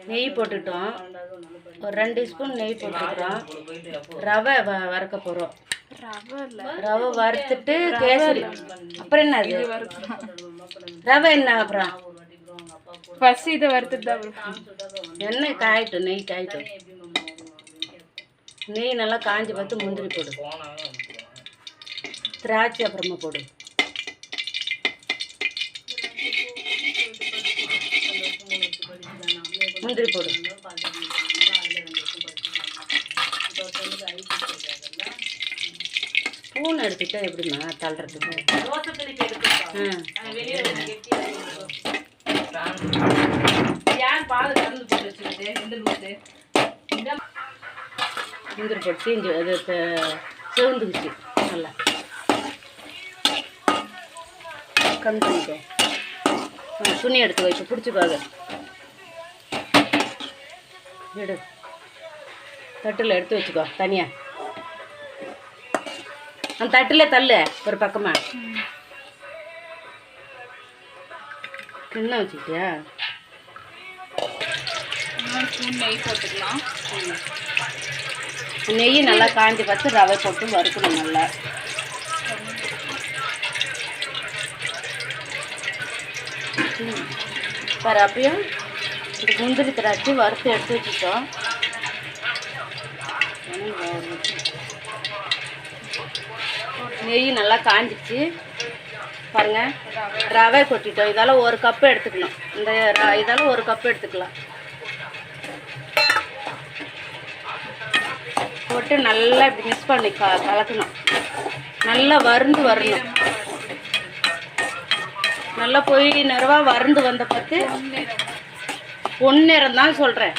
நெய் போட்டுட்டோம். ஒரு 2 ஸ்பூன் நெய் போட்டுக்கிறோம். ரவை வறுக்க போகிறோம். ரவை வறுத்துட்டு கேசரி. அப்புறம் என்ன அது ரவை என்ன? அப்புறம் ஃபர்ஸ்ட் இதை வறுத்துட்டு தான் எண்ணெய் காயட்டும், நெய் காயட்டும். நெய் நல்லா காஞ்சி பார்த்து முந்திரி போடு, திராட்சை அப்புறமா போடு. முந்திரி போடு. ஸ்பூன் எடுத்துட்டா எப்படிமா தள்ளுறதுக்கு? முந்திரி போட்டு தீஞ்சு அது சிவந்துக்குச்சு நல்லா. கம்மி பண்ணிக்கோ. துணி எடுத்து வச்சு பிடிச்சிக்காது. விடு, தட்டில் எடுத்து வச்சுக்கோ தனியாக. அந்த தட்டில் தள்ளு ஒரு பக்கமா. கிண்ணம் வச்சுக்கிட்டியா? நெய் போட்டுக்கலாம். நெய் நல்லா காஞ்சி பார்த்து ரவை போட்டு வறுக்கணும் நல்லா. பாரு, அப்பயும் இது முந்திரி திராட்சை வறுத்து எடுத்து வச்சுட்டோம். நெய் நல்லா காஞ்சிச்சு பாருங்க. ரவை கொட்டிட்டோம். இதால் 1 கப்பு எடுத்துக்கணும். இதால் 1 கப்பு எடுத்துக்கலாம். போட்டு நல்லா இப்படி மிக்ஸ் பண்ணி கலக்கணும். நல்லா வறுந்து வரணும். நல்லா போய் நிறைவா வறுந்து வந்த பார்த்து பொன்னிறம் தான் சொல்கிறேன்.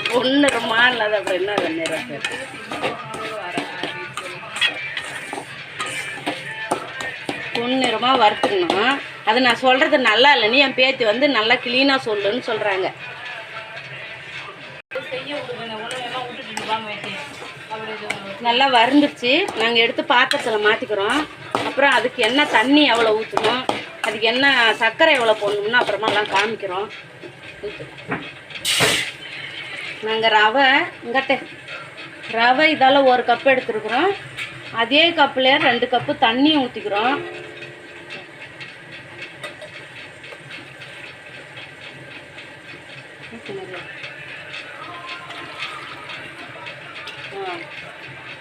பொன்னிறமா இல்லாத அப்புறம் என்ன வெந்நிறம்? பொன்னிறமாக வறுத்துக்கணும். அது நான் சொல்கிறது நல்லா இல்லைன்னு என் பேத்தி வந்து நல்லா க்ளீனாக சொல்லுன்னு சொல்கிறாங்க. நல்லா வறுந்துச்சு. நாங்கள் எடுத்து பாத்திரத்தில் மாற்றிக்கிறோம். அப்புறம் அதுக்கு என்ன தண்ணி எவ்வளோ ஊற்றணும், அதுக்கு என்ன சர்க்கரை எவ்வளோ போடணும்னு அப்புறமா எல்லாம் காமிக்கிறோம். நாங்கள் ரவை இதால் 1 கப்பு எடுத்துருக்குறோம். அதே கப்பில் 2 கப்பு தண்ணி ஊற்றிக்கிறோம்.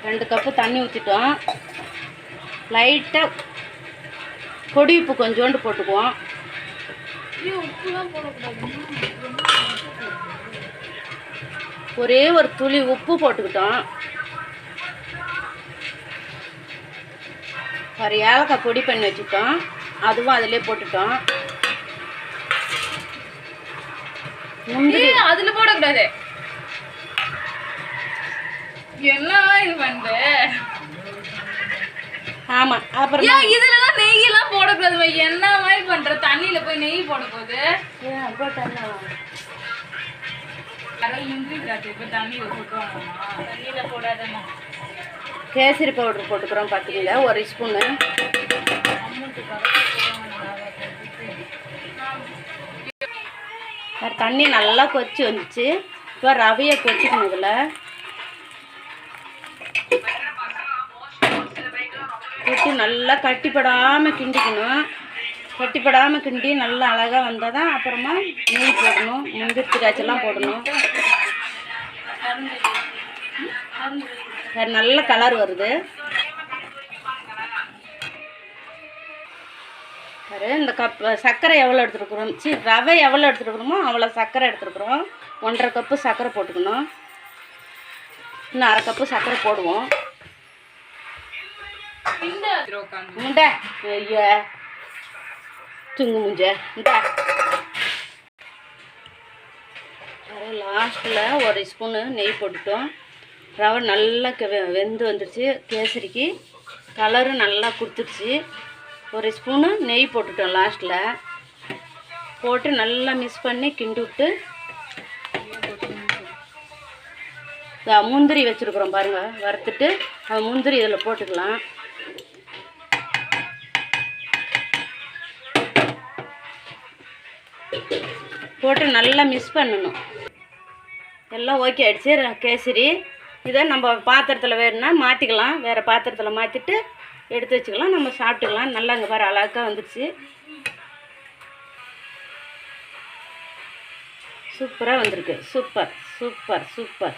ரெண்டு கப்பு தண்ணி ஊற்றிட்டோம். லைட்டாக பொடி உப்பு கொஞ்சோண்டு போட்டுக்குவோம். ஒரே ஒரு துளி உப்பு போட்டுக்கிட்டோம். ஒரு ஏலக்காய் பொடி பண்ணி வச்சுட்டோம், அதுவும் அதிலே போட்டுட்டோம். முந்திரி அதில் போடக்கூடாது. என்னவா இது பண்ற? ஆமா, அப்புறம் இதெல்லாம் நெய் எல்லாம் போடக்கூடாது. என்ன மாதிரி பண்ற? தண்ணியில போய் நெய் போட போகுது. தண்ணியில போடாதம்மா. கேசரி பவுடர் போட்டுக்கிறோம். பார்த்தீங்களா, 1 ஸ்பூனு. தண்ணி நல்லா கொதிச்சு வந்துச்சு. இப்போ ரவையை கொதிக்கணும். இதில் கொட்டி நல்லா கட்டிப்படாமல் கிண்டிக்கணும். கட்டிப்படாமல் கிண்டி நல்லா அழகாக வந்தால் தான் அப்புறமா நெய் போடணும், முந்திரி திராட்சைலாம் போடணும். நல்ல கலர் வருது. இந்த சர்க்கரை எவ்வளோ எடுத்துருக்குறோம், ரவை எவ்வளோ எடுத்துருக்குறோமோ அவ்வளோ சர்க்கரை எடுத்துருக்குறோம். 1.5 கப்பு சர்க்கரை போட்டுக்கணும். இன்னும் 1/2 கப்பு சர்க்கரை போடுவோம். முண்டை ஐயா துங்கு முஞ்ச இந்த லாஸ்ட்டில் 1 ஸ்பூனு நெய் போட்டுட்டோம். ரவை நல்லா வெந்து வந்துடுச்சு. கேசரிக்கு கலரும் நல்லா கொடுத்துருச்சு. 1 ஸ்பூனு நெய் போட்டுட்டோம். லாஸ்ட்டில் போட்டு நல்லா மிக்ஸ் பண்ணி கிண்டி விட்டு முந்திரி வச்சுருக்குறோம் பாருங்கள், வறுத்துட்டு அந்த முந்திரி இதில் போட்டுக்கலாம். போட்டு நல்லா மிக்ஸ் பண்ணணும். எல்லாம் ஓகே ஆகிடுச்சு கேசரி. இதை நம்ம பாத்திரத்தில் வேணும்னா மாற்றிக்கலாம், வேறு பாத்திரத்தில் மாற்றிட்டு எடுத்து வச்சுக்கலாம், நம்ம சாப்பிட்டுக்கலாம். நல்லா இங்கே பாரு அழகாக வந்துடுச்சு, சூப்பராக வந்திருக்கு. Super super super.